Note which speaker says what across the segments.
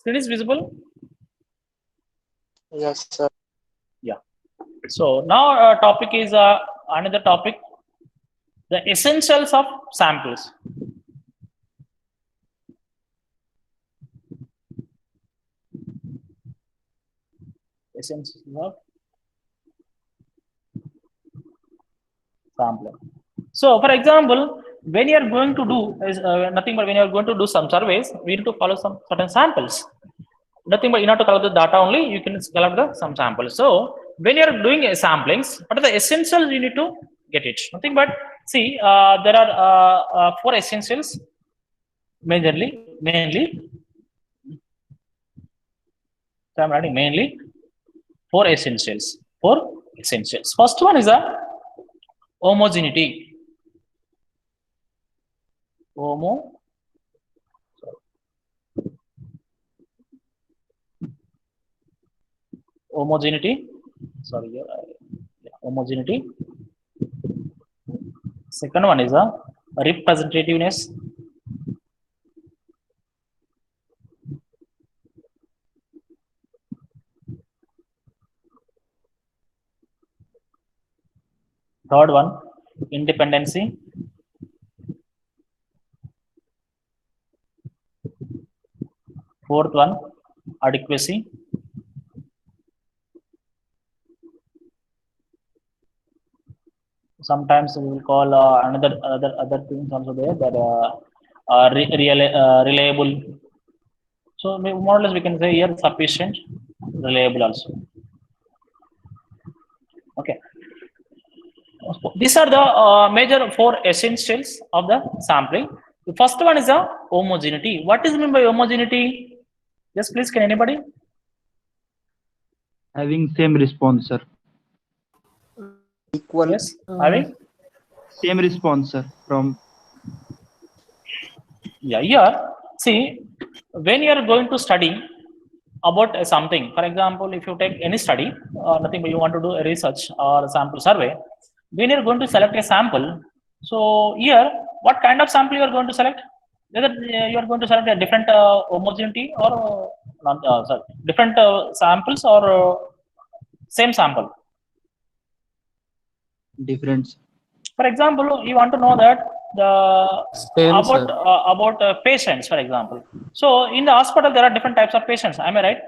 Speaker 1: Screen is visible?
Speaker 2: Yes, sir.
Speaker 1: Yeah. So now topic is another topic, the essentials of samples. Essentials of sampling. So, for example, when you are going to do is nothing but when you are going to do some surveys, we need to follow some certain samples. Nothing but you have to collect the data only. You can collect the some samples. So, when you are doing samplings, what are the essentials you need to get it? Nothing but see, there are four essentials mainly. So, I'm writing mainly four essentials. Four essentials. First one is a homogeneity. Homogeneity. Sorry, homogeneity. Second one is a representativeness. Third one, independency. Fourth one, adequacy. Sometimes we will call other things also there that reliable. So more or less we can say here sufficient, reliable also. Okay. These are the major four essentials of the sampling. The first one is a homogeneity. What is meant by homogeneity? Yes, please. Can anybody?
Speaker 3: Having same response, sir.
Speaker 2: Equal.
Speaker 1: Yes, having
Speaker 3: Same response, sir. From
Speaker 1: yeah. Here, see, when you are going to study about something, for example, if you take any study, nothing but you want to do a research or a sample survey, when you're going to select a sample, so here, what kind of sample you are going to select? Whether you are going to select a different homogeneity or not, sorry, different samples or same sample.
Speaker 3: different.
Speaker 1: For example, you want to know that the
Speaker 2: Same,
Speaker 1: about patients, for example. So in the hospital, there are different types of patients. Am I right?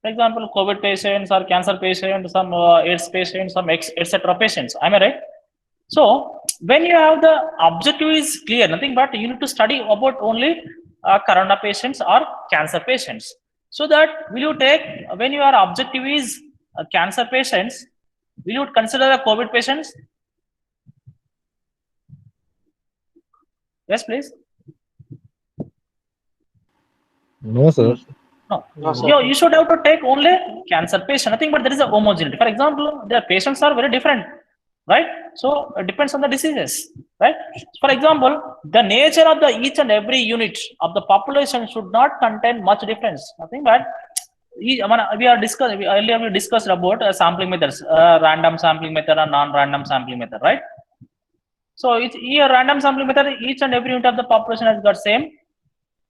Speaker 1: For example, COVID patients or cancer patients, some AIDS patients, some etc. patients. Am I right? So when you have the objective is clear, nothing but you need to study about only corona patients or cancer patients. So that will you take when your objective is cancer patients, will you consider the COVID patients? Yes, please.
Speaker 4: No, sir.
Speaker 1: No,
Speaker 2: No, sir.
Speaker 1: you should have to take only cancer patient. Nothing but there is a homogeneity. For example, their patients are very different, right? So it depends on the diseases, right? For example, the nature of the each and every unit of the population should not contain much difference. Nothing but earlier we discussed about sampling methods, random sampling method and non-random sampling method, right? So it's here random sampling method. Each and every unit of the population has got same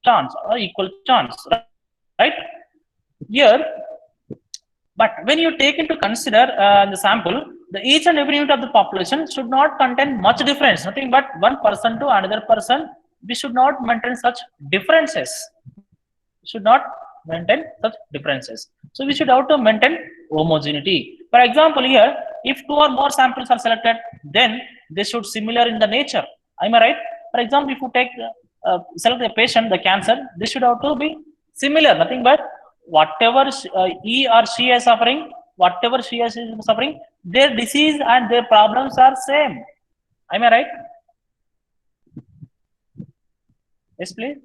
Speaker 1: chance or equal chance, right? Here, but when you take into consider the sample, the each and every unit of the population should not contain much difference. Nothing but one person to another person. We should not maintain such differences. Should not maintain such differences. So we should have to maintain homogeneity. For example, here, if two or more samples are selected, then they should similar in the nature. Am I right? For example, if you take select a patient, the cancer, they should have to be similar. Nothing but whatever he or she is suffering, whatever she is suffering, their disease and their problems are same. Am I right? Yes, please.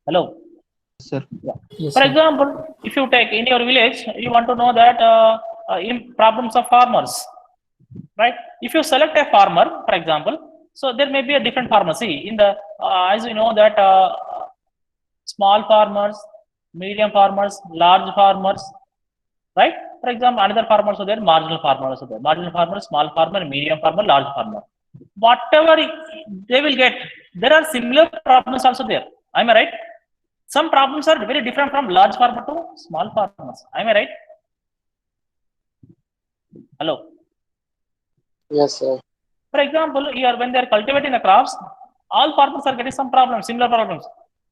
Speaker 1: Hello.
Speaker 3: Sir.
Speaker 1: Yeah.
Speaker 2: Yes,
Speaker 1: For
Speaker 2: sir.
Speaker 1: example, if you take in your village, you want to know that in problems of farmers, right? If you select a farmer, for example, so there may be a different farmer. See, in the as you know that small farmers, medium farmers, large farmers, right? For example, another farmers are there, marginal farmers are there. Marginal farmer, small farmer, medium farmer, large farmer. Whatever they will get, there are similar problems also there. Am I right? Some problems are very different from large farmer to small farmers. Am I right? Hello.
Speaker 2: Yes, sir.
Speaker 1: For example, here when they are cultivating the crops, all farmers are getting some problems, similar problems.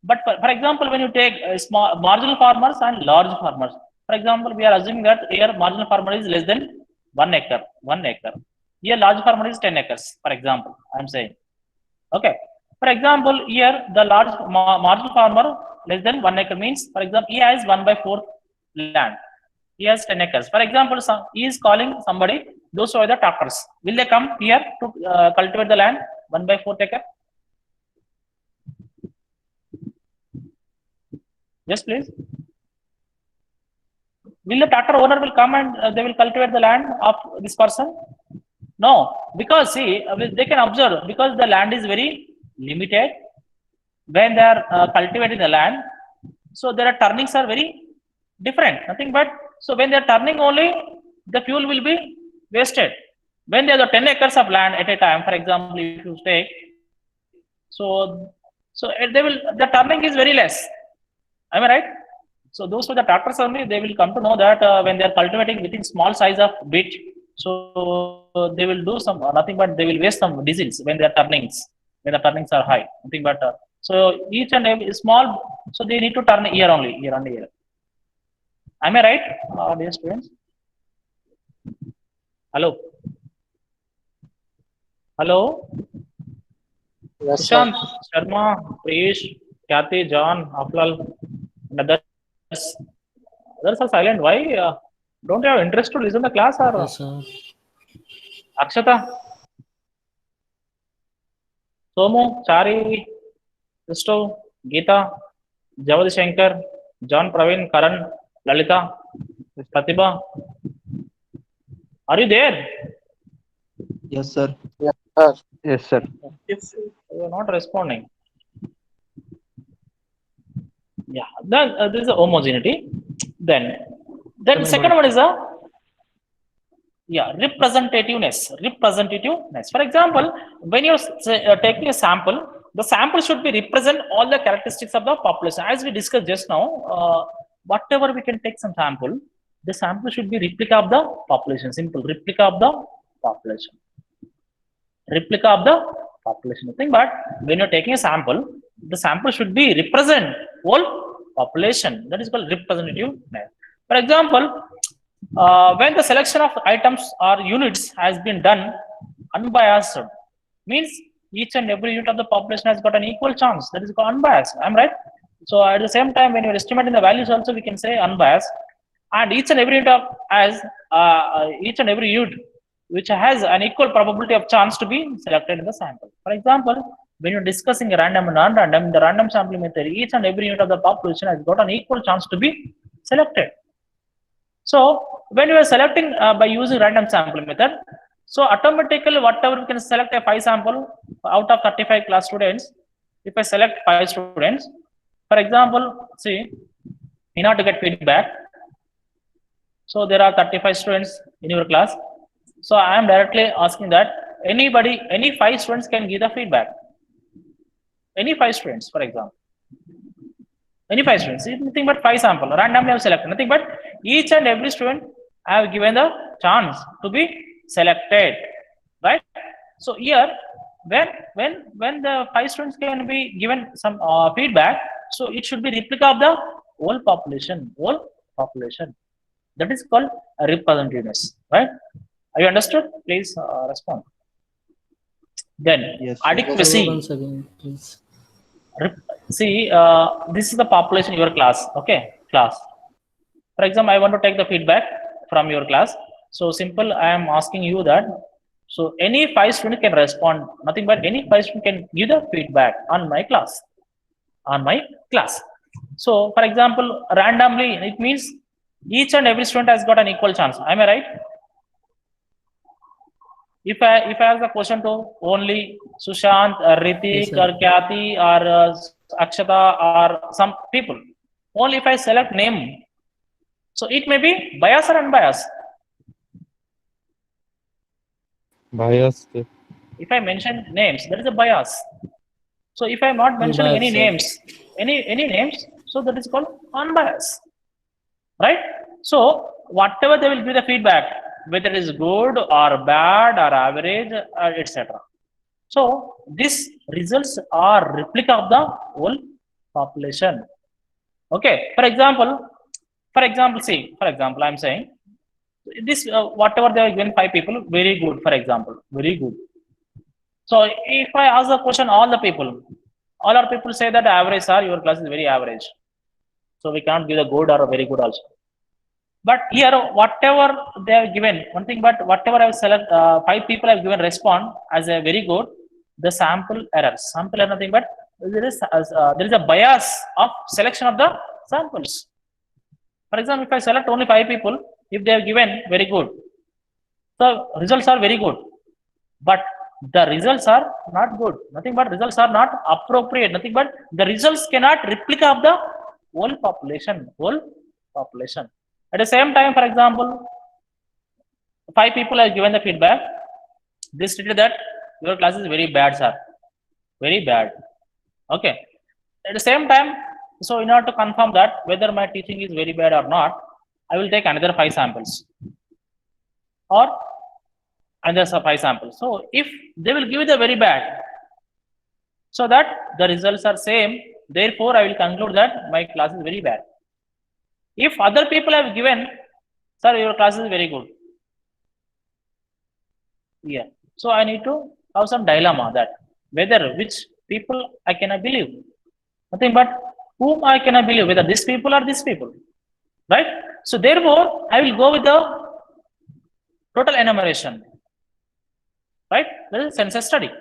Speaker 1: But for example, when you take small marginal farmers and large farmers, for example, we are assuming that here marginal farmer is less than 1 acre. 1 acre. Here large farmer is 10 acres. For example, I am saying. Okay. For example, here the large marginal farmer less than 1 acre means, for example, he has 1/4 land. He has 10 acres. For example, he is calling somebody, those who are the tractors. Will they come here to cultivate the land 1/4 acre? Yes, please. Will the tractor owner will come and they will cultivate the land of this person? No, because see, they can observe because the land is very limited. When they are cultivating the land, so their turnings are very different. Nothing but so when they are turning only, the fuel will be wasted. When they have the 10 acres of land at a time, for example, if you take, so they will the turning is very less. Am I right? So those with the tractors only, they will come to know that when they are cultivating within small size of bit, so they will do some nothing but they will waste some diesels when their turnings are high. Nothing but so each and every small, so they need to turn year only, year on year. Am I right, dear students? Hello. Hello.
Speaker 2: Yes, sir.
Speaker 1: Sushant, Sharma, Priyesh, Khyati, John, Aflal, and others. Others are silent. Why? Don't you have interest to listen to the class or?
Speaker 5: Yes, sir.
Speaker 1: Akshata, Somu, Chari, Kristo, Geeta, Javadi Shankar, John, Praveen, Karan, Lalita, Pratibha. Are you there?
Speaker 3: Yes, sir.
Speaker 2: Yes, sir.
Speaker 3: Yes, sir.
Speaker 1: You are not responding. Yeah, then this is a homogeneity. Then second one is a representativeness. For example, when you're taking a sample, the sample should be represent all the characteristics of the population. As we discussed just now, whatever we can take some sample, the sample should be replica of the population. Simple replica of the population. Replica of the population. Nothing but when you're taking a sample, the sample should be represent whole population. That is called representativeness. For example, when the selection of items or units has been done unbiased, means each and every unit of the population has got an equal chance. That is called unbiased. I'm right. So at the same time, when you're estimating the values, also we can say unbiased. And each and every unit of each and every unit which has an equal probability of chance to be selected in the sample. For example, when you're discussing a random and non-random, in the random sampling method, each and every unit of the population has got an equal chance to be selected. So when you are selecting by using random sampling method, so automatically whatever we can select a 5 sample out of 35 class students. If I select 5 students, for example, see, in order to get feedback, so there are 35 students in your class. So I am directly asking that any 5 students can give the feedback. Any 5 students, for example. Any 5 students, nothing but 5 sample, randomly I have selected, nothing but each and every student I have given the chance to be selected, right? So here, when the 5 students can be given some feedback, so it should be replica of the whole population. That is called representativeness, right? Have you understood? Please respond. Then
Speaker 3: Yes,
Speaker 1: adequacy.
Speaker 5: Once again, please.
Speaker 1: See, this is the population in your class. Okay, class. For example, I want to take the feedback from your class. So simple, I am asking you that. So any 5 students can respond. Nothing but any 5 students can give the feedback on my class. So for example, randomly, it means each and every student has got an equal chance. Am I right? If I ask the question to only Sushant, Ritik,
Speaker 5: Yes,
Speaker 1: or Khyati, or Akshata, or some people, only if I select name, so it may be bias or unbiased.
Speaker 4: Biased.
Speaker 1: If I mention names, there is a bias. So if I am not mentioning any
Speaker 5: Biased, sir.
Speaker 1: names, any names, so that is called unbiased, right? So whatever they will give the feedback, whether it is good or bad or average, etc. So these results are replica of the whole population. Okay, for example, see, for example, I'm saying this, whatever they are given 5 people, very good, for example, very good. So if I ask the question, all our people say that average, sir, your class is very average. So we can't give the good or a very good also. But here, whatever they have given, one thing, but whatever I have select, 5 people have given respond as a very good, the sample error nothing but there is a bias of selection of the samples. For example, if I select only 5 people, if they have given very good, the results are very good, but the results are not good. Nothing but results are not appropriate. Nothing but the results cannot replica of the whole population. At the same time, for example, 5 people have given the feedback. They stated that your class is very bad, sir. Very bad. Okay. At the same time, so in order to confirm that whether my teaching is very bad or not, I will take another 5 samples. Or another 5 samples. So if they will give it a very bad, so that the results are same, therefore I will conclude that my class is very bad. If other people have given, sir, your class is very good. Yeah. So I need to have some dilemma that whether which people I cannot believe. Nothing but whom I cannot believe, whether these people or these people. Right? So therefore, I will go with the total enumeration. Right? That is census study.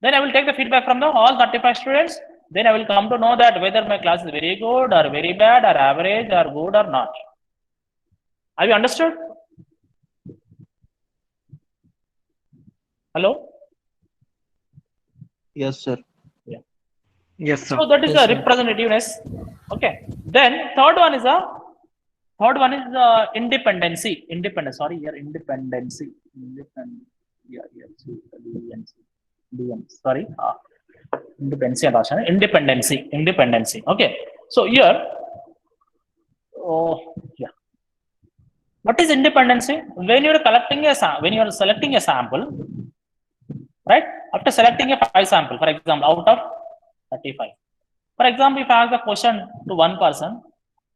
Speaker 1: Then I will take the feedback from all 35 students. Then I will come to know that whether my class is very good or very bad or average or good or not. Have you understood? Hello?
Speaker 3: Yes, sir.
Speaker 1: Yeah.
Speaker 4: Yes, sir.
Speaker 1: So that is
Speaker 3: Yes,
Speaker 1: the
Speaker 3: sir.
Speaker 1: representativeness. Okay. Then third one is independency. Sorry, here independency. Sorry. Independency. Okay. So here, yeah. What is independency? When you are selecting a sample, right? After selecting a 5 sample, for example, out of 35. For example, if I ask the question to one person,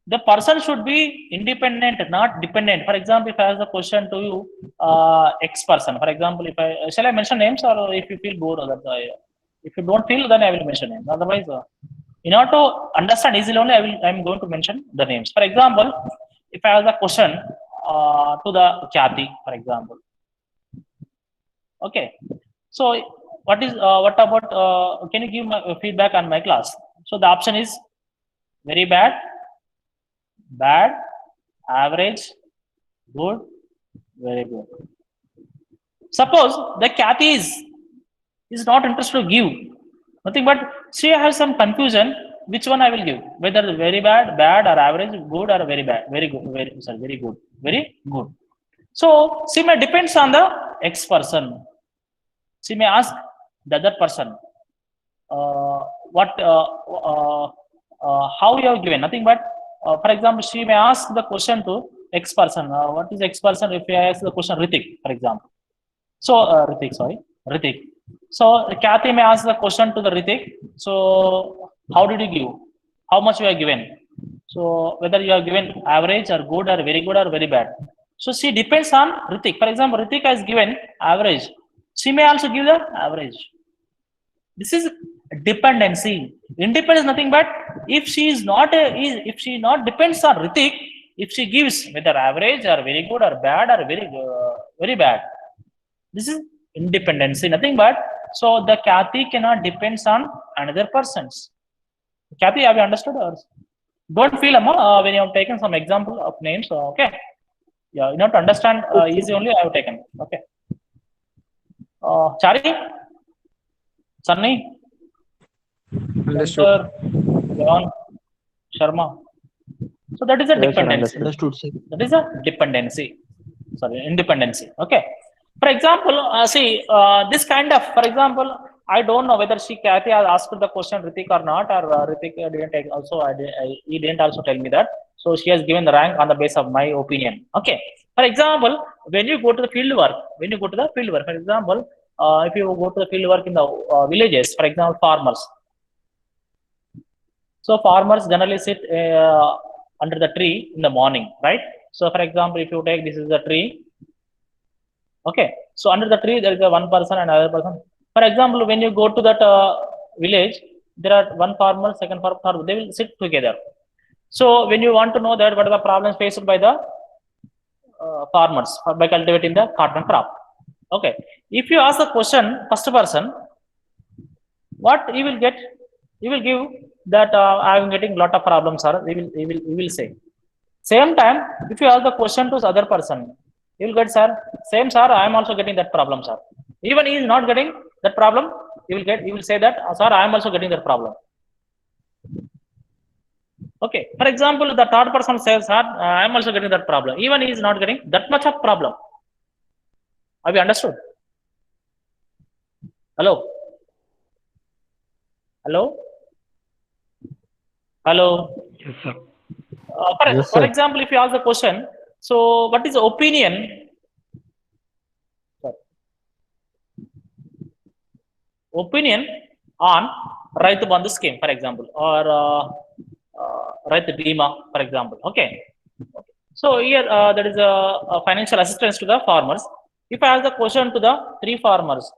Speaker 1: the person should be independent, not dependent. For example, if I ask the question to you, X person. For example, shall I mention names, or if you feel bored, if you don't feel, then I will mention names. Otherwise, in order to understand easily only, I'm going to mention the names. For example, if I ask the question to the Khyati, for example. Okay. So what about, can you give my feedback on my class? So the option is very bad, average, good, very good. Suppose the Khyati is not interested to give nothing, but she has some confusion. Which one I will give? Whether very bad, or average, good, or very bad, very good, very good. So she may depends on the X person. She may ask the other person, how you have given, nothing but, for example, she may ask the question to X person. What is X person? If I ask the question Ritik, for example. So Ritik. So Khyati may ask the question to the Ritik. So how did you give? How much you are given? So whether you are given average or good or very good or very bad. So she depends on Ritik. For example, Ritik has given average. She may also give the average. This is dependency. Independence nothing but if she not depends on Ritik, if she gives whether average or very good or bad or very bad. This is independency, nothing but, so the Khyati cannot depends on another persons. Khyati, have you understood? Or don't feel when you have taken some example of names. Okay. Yeah, you know, to understand easy only I have taken. Okay. Chari? Sunny?
Speaker 2: Understood.
Speaker 1: John? Sharma? So that is a dependency.
Speaker 3: Understood, sir.
Speaker 1: That is a dependency. Sorry, independency. Okay. For example, see this kind of, for example, I don't know whether Kathy has asked the question Ritik or not, or Ritik didn't also. He didn't also tell me that. So she has given the rank on the basis of my opinion. Okay. For example, when you go to the field work, for example, if you go to the field work in the villages, for example, farmers. So farmers generally sit under the tree in the morning, right? So for example, if you take this is the tree. Okay. So under the tree there is a one person and another person. For example, when you go to that village, there are one farmer, second farmer, they will sit together. So when you want to know that what are the problems faced by the farmers by cultivating the cotton crop. Okay. If you ask the question first person, what you will get? You will give that I am getting lot of problems, sir. You will say. Same time, if you ask the question to the other person, you will get, sir, same, sir, I am also getting that problem, sir. Even he is not getting that problem, you will say that, sir, I am also getting that problem. Okay. For example, the third person says, sir, I am also getting that problem. Even he is not getting that much of problem. Have you understood? Hello? Hello? Hello?
Speaker 3: Yes, sir.
Speaker 4: Yes,
Speaker 1: For
Speaker 4: sir.
Speaker 1: example, if you ask the question, so what is the opinion? Opinion on Raitu Bandhu scheme, for example, or Raitu Bima, for example. Okay. So here there is a financial assistance to the farmers. If I ask the question to the three farmers,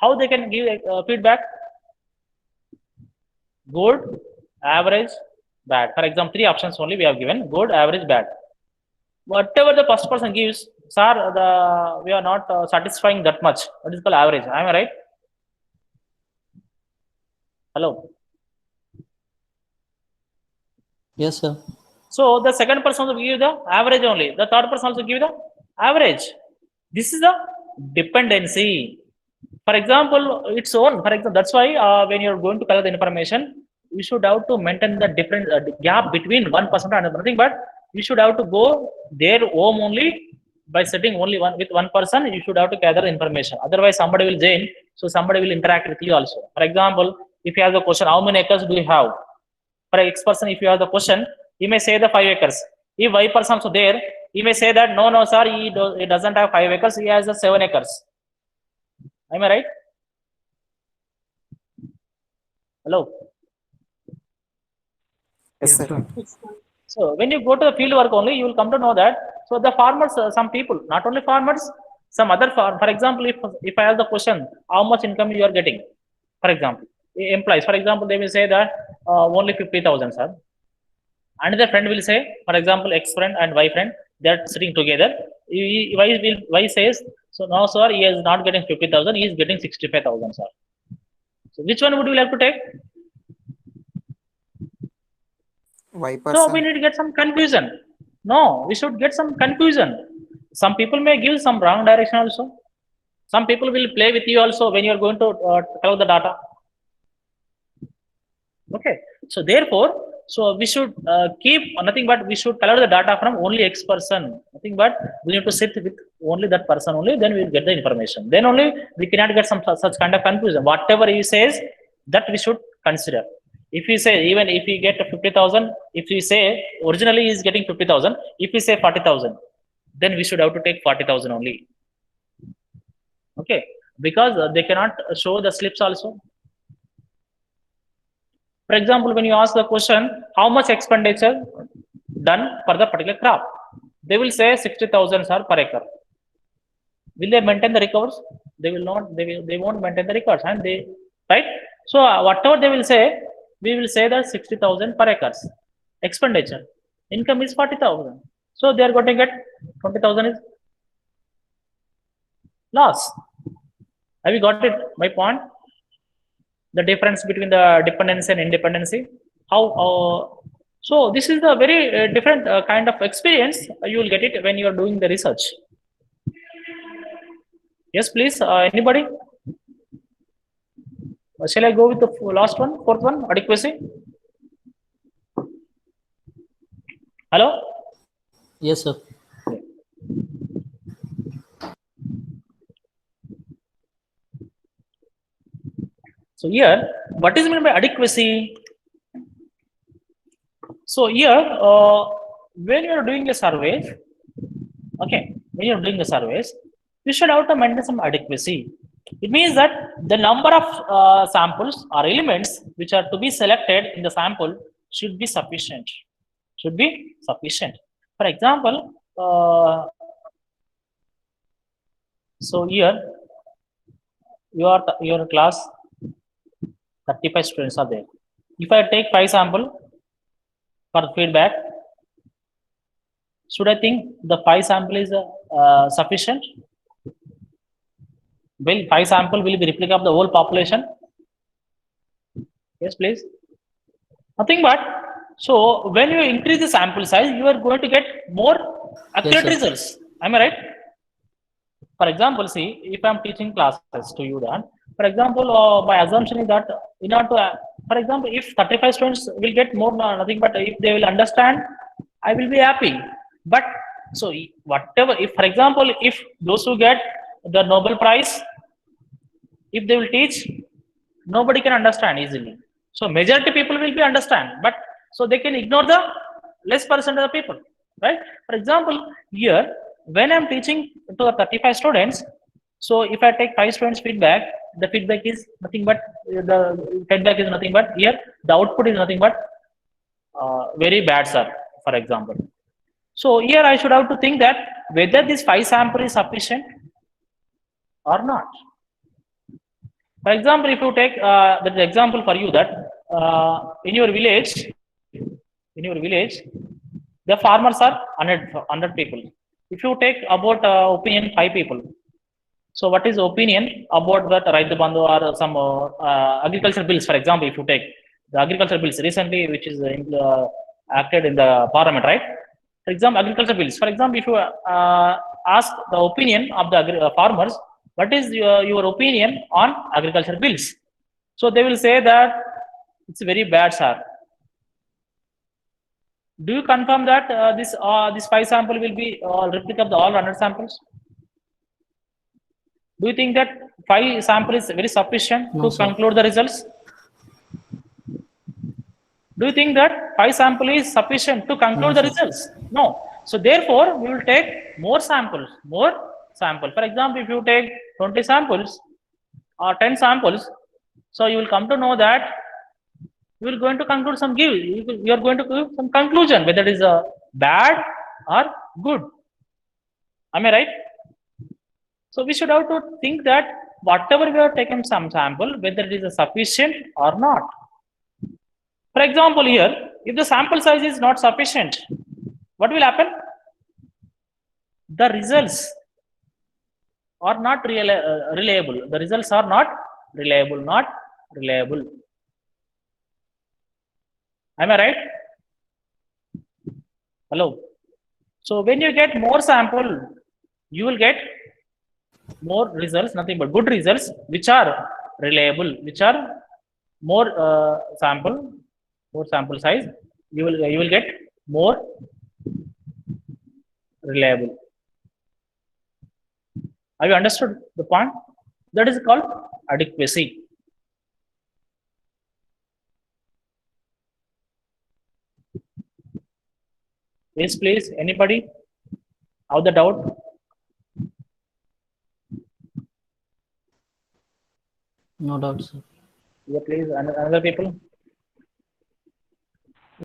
Speaker 1: how they can give feedback? Good, average, bad. For example, three options only we have given: good, average, bad. Whatever the first person gives, sir, we are not satisfying that much. What is called average? Am I right? Hello.
Speaker 3: Yes, sir.
Speaker 1: So the second person will give the average only. The third person also give the average. This is the dependency. For example, its own. For example, that's why when you're going to collect the information, you should have to maintain the different gap between one person and another thing. But you should have to go their home only by sitting only with one person. You should have to gather information. Otherwise, somebody will join. So somebody will interact with you also. For example, if you have the question, how many acres do you have? For X person, if you have the question, he may say the 5 acres. If Y person also there, he may say that no, sir, he doesn't have 5 acres, he has the 7 acres. Am I right? Hello.
Speaker 3: Yes, sir.
Speaker 1: So when you go to the field work only, you will come to know that. So the farmers, some people, not only farmers, some other for example, if I ask the question, how much income you are getting, for example, employees, for example, they will say that only 50,000, sir. Another friend will say, for example, X friend and Y friend, they're sitting together. Y says, so now, sir, he is not getting 50,000, he is getting 65,000, sir. So which one would you like to take?
Speaker 5: Y
Speaker 1: So we
Speaker 5: person.
Speaker 1: need to get some confusion. No, we should get some confusion. Some people may give some wrong direction also. Some people will play with you also when you are going to collect the data. Okay. So therefore, so we should keep nothing but we should collect the data from only X person. Nothing but we need to sit with only that person only. Then we will get the information. Then only we cannot get some such kind of confusion. Whatever he says, that we should consider. If we say even if we get 50,000, if we say originally he is getting 50,000, if we say 40,000, then we should have to take 40,000 only. Okay, because they cannot show the slips also. For example, when you ask the question, how much expenditure done for the particular crop? They will say 60,000 are per acre. Will they maintain the records? They will not. They won't maintain the records, and they right. So whatever they will say, we will say that 60,000 per acres expenditure. Income is 40,000. So they are going to get 20,000 is loss. Have you got it? My point. The difference between the dependency and independency. How? So this is the very different kind of experience you will get it when you are doing the research. Yes, please. Anybody? Shall I go with the last one, fourth one, adequacy? Hello?
Speaker 3: Yes, sir.
Speaker 1: So here, what is meant by adequacy? So here, when you are doing a survey, okay, when you are doing the surveys, you should have to maintain some adequacy. It means that the number of samples or elements which are to be selected in the sample should be sufficient. Should be sufficient. For example, so here your class 35 students are there. If I take 5 sample for feedback, should I think the 5 sample is sufficient? Will 5 sample will be replica of the whole population? Yes, please. Nothing but, so when you increase the sample size, you are going to get more accurate
Speaker 3: sir.
Speaker 1: results. Am I right? For example, see, if I am teaching classes to you, then, for example, my assumption is that in order to, for example, if 35 students will get more, nothing but if they will understand, I will be happy. But so whatever, if for example, if those who get the Nobel Prize, if they will teach, nobody can understand easily. So majority people will be understand, but so they can ignore the less percent of the people, right? For example, here when I'm teaching to the 35 students, so if I take 5 students feedback, the feedback is nothing but the feedback is nothing but here the output is nothing but very bad, sir. For example, so here I should have to think that whether this 5 sample is sufficient or not. For example, if you take the example for you that in your village, the farmers are 100 people. If you take about opinion 5 people, so what is opinion about that Raita Bandhu or some agriculture bills? For example, if you take the agriculture bills recently, which is acted in the parliament, right? For example, agriculture bills. For example, if you ask the opinion of the farmers, what is your opinion on agriculture bills? So they will say that it's very bad, sir. Do you confirm that this 5 sample will be replica of the all 100 samples? Do you think that 5 sample is very sufficient
Speaker 3: No,
Speaker 1: to
Speaker 3: sir.
Speaker 1: conclude the results? Do you think that 5 sample is sufficient to conclude
Speaker 3: No,
Speaker 1: the
Speaker 3: sir.
Speaker 1: results? No. So therefore, we will take more samples, more sample. For example, if you take 20 samples or 10 samples, so you will come to know that you will going to conclude some you are going to give some conclusion whether it is bad or good. Am I right? So we should have to think that whatever we have taken some sample, whether it is sufficient or not. For example, here, if the sample size is not sufficient, what will happen? The results are not reliable. The results are not reliable, Am I right? Hello. So when you get more sample, you will get more results, nothing but good results, which are reliable, which are more sample size. You will get more reliable. Have you understood the point? That is called adequacy. Yes, please. Anybody? Have the doubt?
Speaker 3: No doubt, sir.
Speaker 1: Yeah, please. Another people.